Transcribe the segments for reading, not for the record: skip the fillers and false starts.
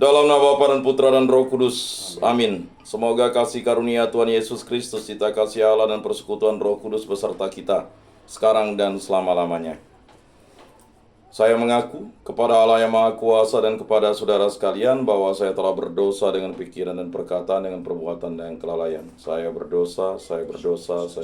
Dalam nama Bapa dan Putra dan Roh Kudus. Amin. Semoga kasih karunia Tuhan Yesus Kristus, cinta kasih Allah dan persekutuan Roh Kudus beserta kita sekarang dan selama-lamanya. Saya mengaku kepada Allah yang Maha Kuasa dan kepada saudara sekalian bahwa saya telah berdosa dengan pikiran dan perkataan, dengan perbuatan dan kelalaian. Saya berdosa, saya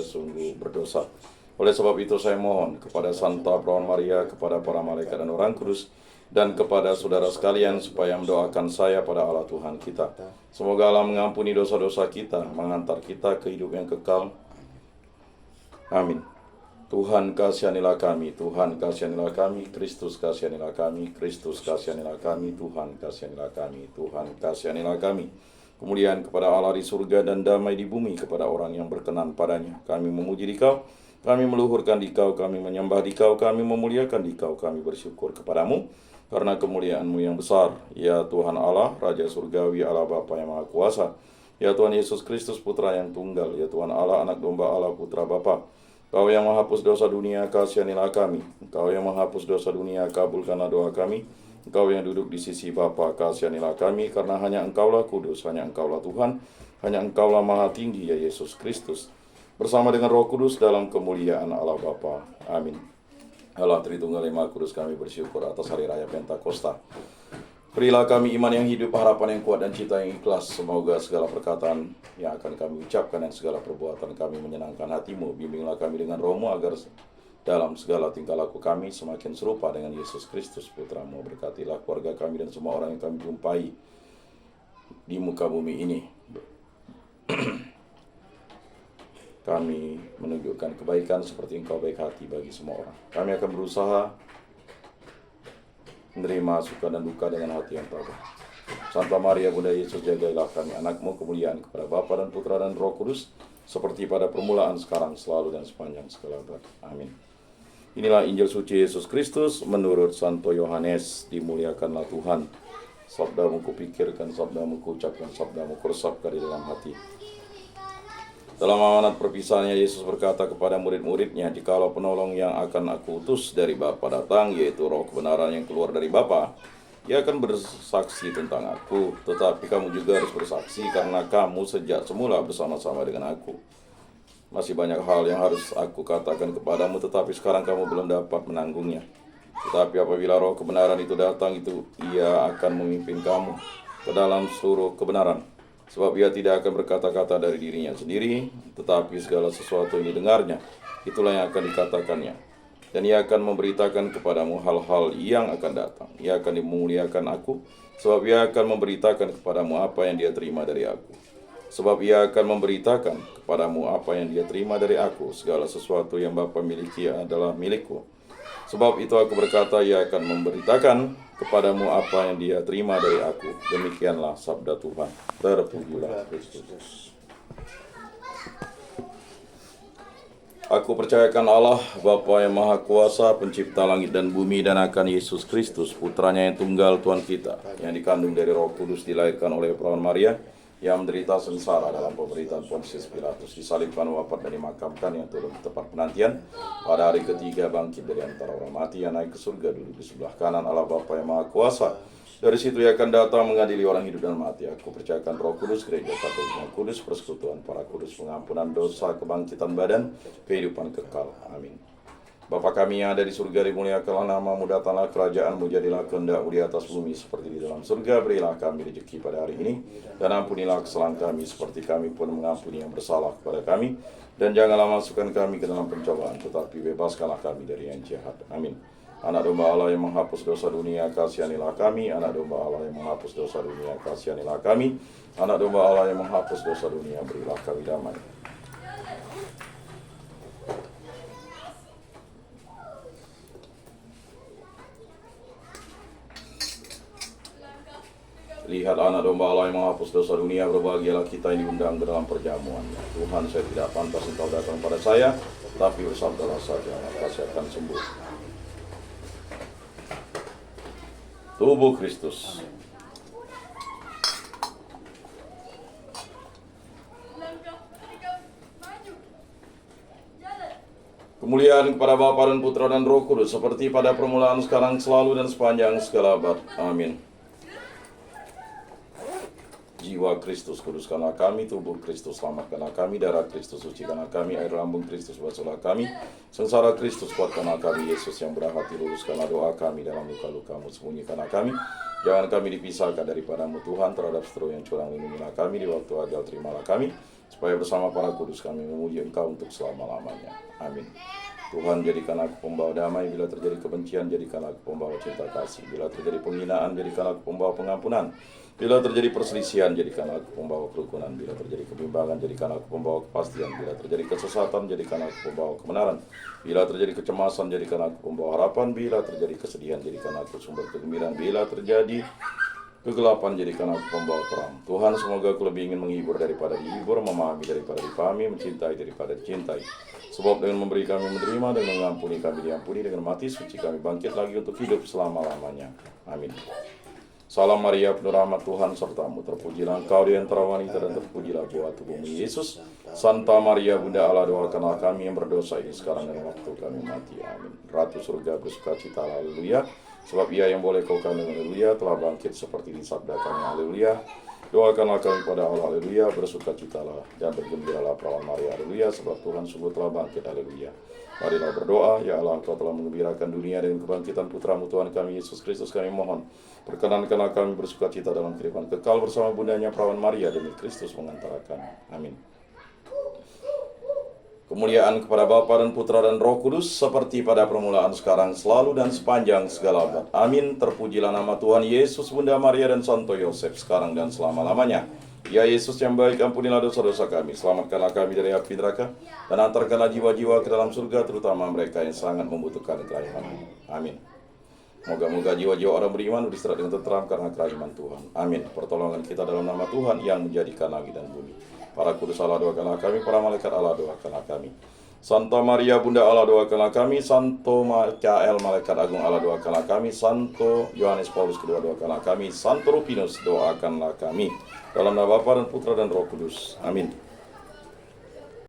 sungguh berdosa. Oleh sebab itu saya mohon kepada Santa Perawan Maria, kepada para malaikat dan orang kudus, dan kepada saudara sekalian supaya mendoakan saya pada Allah Tuhan kita. Semoga Allah mengampuni dosa-dosa kita, menghantar kita ke hidup yang kekal. Amin. Tuhan kasihanilah kami, Tuhan kasihanilah kami, Kristus kasihanilah kami, Kristus kasihanilah kami, Tuhan kasihanilah kami, Tuhan kasihanilah kami. Kemuliaan kepada Allah di surga dan damai di bumi kepada orang yang berkenan padanya. Kami memuji Dikau, kami meluhurkan Dikau, kami menyembah Dikau, kami memuliakan Dikau, kami bersyukur kepadamu karena kemuliaan-Mu yang besar. Ya Tuhan Allah, Raja Surgawi, Allah Bapa yang Maha Kuasa. Ya Tuhan Yesus Kristus, Putra yang tunggal. Ya Tuhan Allah, Anak Domba Allah, Putra Bapa. Kau yang menghapus dosa dunia, kasihanilah kami. Engkau yang menghapus dosa dunia, kabulkanlah doa kami. Engkau yang duduk di sisi Bapa, kasihanilah kami, karena hanya Engkaulah kudus, hanya Engkaulah Tuhan, hanya Engkaulah Maha Tinggi, ya Yesus Kristus. Bersama dengan Roh Kudus dalam kemuliaan Allah Bapa. Amin. Allah Tritunggal yang Maha Kudus, kami bersyukur atas hari raya Pentakosta. Berilah kami iman yang hidup, harapan yang kuat, dan cita yang ikhlas. Semoga segala perkataan yang akan kami ucapkan dan segala perbuatan kami menyenangkan hati-Mu. Bimbinglah kami dengan Roh-Mu agar dalam segala tingkah laku kami semakin serupa dengan Yesus Kristus, Putra-Mu. Berkatilah keluarga kami dan semua orang yang kami jumpai di muka bumi ini. Kami menunjukkan kebaikan seperti Engkau baik hati bagi semua orang. Kami akan berusaha menerima suka dan duka dengan hati yang tabah. Santa Maria Bunda Yesus, jagailah kami anak-Mu, kemuliaan kepada Bapa dan Putra dan Roh Kudus, seperti pada permulaan, sekarang, selalu, dan sepanjang segala abad. Amin. Inilah Injil suci Yesus Kristus menurut Santo Yohanes. Dimuliakanlah Tuhan. Sabda-Mu kupikirkan, Sabda-Mu kuucapkan, Sabda-Mu kuresapkan di dalam hati. Dalam amanat perpisahannya, Yesus berkata kepada murid-muridnya, "Jikalau penolong yang akan aku utus dari Bapa datang, yaitu Roh kebenaran yang keluar dari Bapa, Ia akan bersaksi tentang aku. Tetapi kamu juga harus bersaksi, karena kamu sejak semula bersama-sama dengan aku. Masih banyak hal yang harus aku katakan kepadamu, tetapi sekarang kamu belum dapat menanggungnya. Tetapi apabila Roh kebenaran itu datang, itu Ia akan memimpin kamu ke dalam seluruh kebenaran. Sebab Ia tidak akan berkata-kata dari dirinya sendiri, tetapi segala sesuatu yang didengarnya, itulah yang akan dikatakannya. Dan Ia akan memberitakan kepadamu hal-hal yang akan datang. Ia akan memuliakan aku, sebab Ia akan memberitakan kepadamu apa yang Dia terima dari aku. Sebab Ia akan memberitakan kepadamu apa yang Dia terima dari aku. Segala sesuatu yang Bapa miliki adalah milikku. Sebab itu aku berkata, Ia akan memberitakan kepadamu apa yang Dia terima dari aku. Demikianlah sabda Tuhan. Terpujilah Kristus. Aku percayakan Allah, Bapa yang Maha Kuasa, pencipta langit dan bumi, dan akan Yesus Kristus, Putranya yang tunggal, Tuhan kita, yang dikandung dari Roh Kudus, dilahirkan oleh Perawan Maria, yang menderita sengsara dalam pemerintahan Pontius Pilatus, disalibkan, wafat, dan dimakamkan, yang turun di tempat penantian, pada hari ketiga bangkit dari antara orang mati, yang naik ke surga, duduk di sebelah kanan Allah Bapa yang Maha Kuasa. Dari situ Ia akan datang mengadili orang hidup dan mati. Aku percayakan Roh Kudus, Gereja Katolik yang kudus, persekutuan para kudus, pengampunan dosa, kebangkitan badan, kehidupan kekal. Amin. Bapa kami yang ada di surga, dimuliakanlah nama-Mu, datanglah kerajaan-Mu, jadilah kehendak-Mu di atas bumi seperti di dalam surga. Berilah kami rezeki pada hari ini, dan ampunilah kesalahan kami seperti kami pun mengampuni yang bersalah kepada kami. Dan janganlah masukkan kami ke dalam pencobaan, tetapi bebaskanlah kami dari yang jahat. Amin. Anak Domba Allah yang menghapus dosa dunia, kasihanilah kami. Anak Domba Allah yang menghapus dosa dunia, kasihanilah kami. Anak Domba Allah yang menghapus dosa dunia, berilah kami damai. Lihat Anak Domba Allah yang menghapus dosa dunia, berbahagialah kita yang diundang ke dalam perjamuannya. Tuhan, saya tidak pantas Engkau datang pada saya, tapi bersabdalah saja, maka saya akan sembuh. Tubuh Kristus. Kemuliaan kepada Bapa dan Putra dan Roh Kudus, seperti pada permulaan, sekarang, selalu, dan sepanjang segala abad. Amin. jiwa Kristus kuduskanlah kami, tubuh Kristus selamatkanlah kami, darah Kristus sucikanlah kami, air lambung Kristus basuhlah kami, sengsara Kristus kuatkanlah kami, Yesus yang berat hati luruskanlah doa kami, dalam luka-lukamu sembunyikanlah kami, jangan kami dipisahkan daripadamu Tuhan, terhadap seteru yang curang lindungilah kami, di waktu ajal terimalah kami, supaya bersama para kudus kami memuji Engkau untuk selama-lamanya. Amin. Tuhan, jadikan aku pembawa damai. Bila terjadi kebencian, jadikan aku pembawa cinta kasih. Bila terjadi penghinaan, jadikan aku pembawa pengampunan. Bila terjadi perselisihan, jadikan aku pembawa kerukunan. Bila terjadi kebimbangan, jadikan aku pembawa kepastian. Bila terjadi kesesatan, jadikan aku pembawa kebenaran. Bila terjadi kecemasan, jadikan aku pembawa harapan. Bila terjadi kesedihan, jadikan aku sumber kegembiraan. Bila terjadi kegelapan, jadikan aku pembawa terang. Tuhan, semoga aku lebih ingin menghibur daripada dihibur, memahami daripada dipahami, mencintai daripada dicintai. Sebab dengan memberi kami menerima, dengan mengampuni kami diampuni, dengan mati suci kami bangkit lagi untuk hidup selama-lamanya. Amin. Salam Maria, penuh rahmat Tuhan sertamu, terpujilah engkau di antara wanita dan terpujilah buah tubuhmu Yesus. Santa Maria, Bunda Allah, doakanlah kami yang berdosa ini sekarang dan waktu kami mati. Amin. Ratu surga bersukacita, haleluya. Sebab ia yang boleh kau kandung, haleluya, telah bangkit seperti disabdakannya, haleluya. Doakanlah kami pada Allah, haleluya, bersukacitalah dan bergembiralah perawan Maria, haleluya, sebab Tuhan sungguh telah bangkit, haleluya. Marilah berdoa. Ya Allah, Engkau telah menggembirakan dunia dengan kebangkitan Putra-Mu Tuhan kami Yesus Kristus, kami mohon perkenankanlah kami bersukacita dalam kehidupan kekal bersama bundanya perawan Maria demi Kristus mengantara kami. Amin. Kemuliaan kepada Bapa dan Putra dan Roh Kudus, seperti pada permulaan, sekarang, selalu, dan sepanjang segala abad. Amin. Terpujilah nama Tuhan Yesus, Bunda Maria, dan Santo Yosef, sekarang dan selama-lamanya. Ya Yesus yang baik, ampunilah dosa-dosa kami, selamatkanlah kami dari api neraka, dan antarkanlah jiwa-jiwa ke dalam surga, terutama mereka yang sangat membutuhkan kerahiman-Mu. Amin. Moga-moga jiwa-jiwa orang beriman beristirahat dengan tenteram karena kerahiman Tuhan. Amin. Pertolongan kita dalam nama Tuhan yang menjadikan langit dan bumi. Para kudus Allah, doakanlah kami. Para malaikat Allah, doakanlah kami. Santa Maria, Bunda Allah, doakanlah kami. Santo Mikael, Malaikat Agung Allah, doakanlah kami. Santo Yohanes Paulus kedua, doakanlah kami. Santo Rupinus, doakanlah kami. Dalam nama Bapa dan Putra dan Roh Kudus. Amin.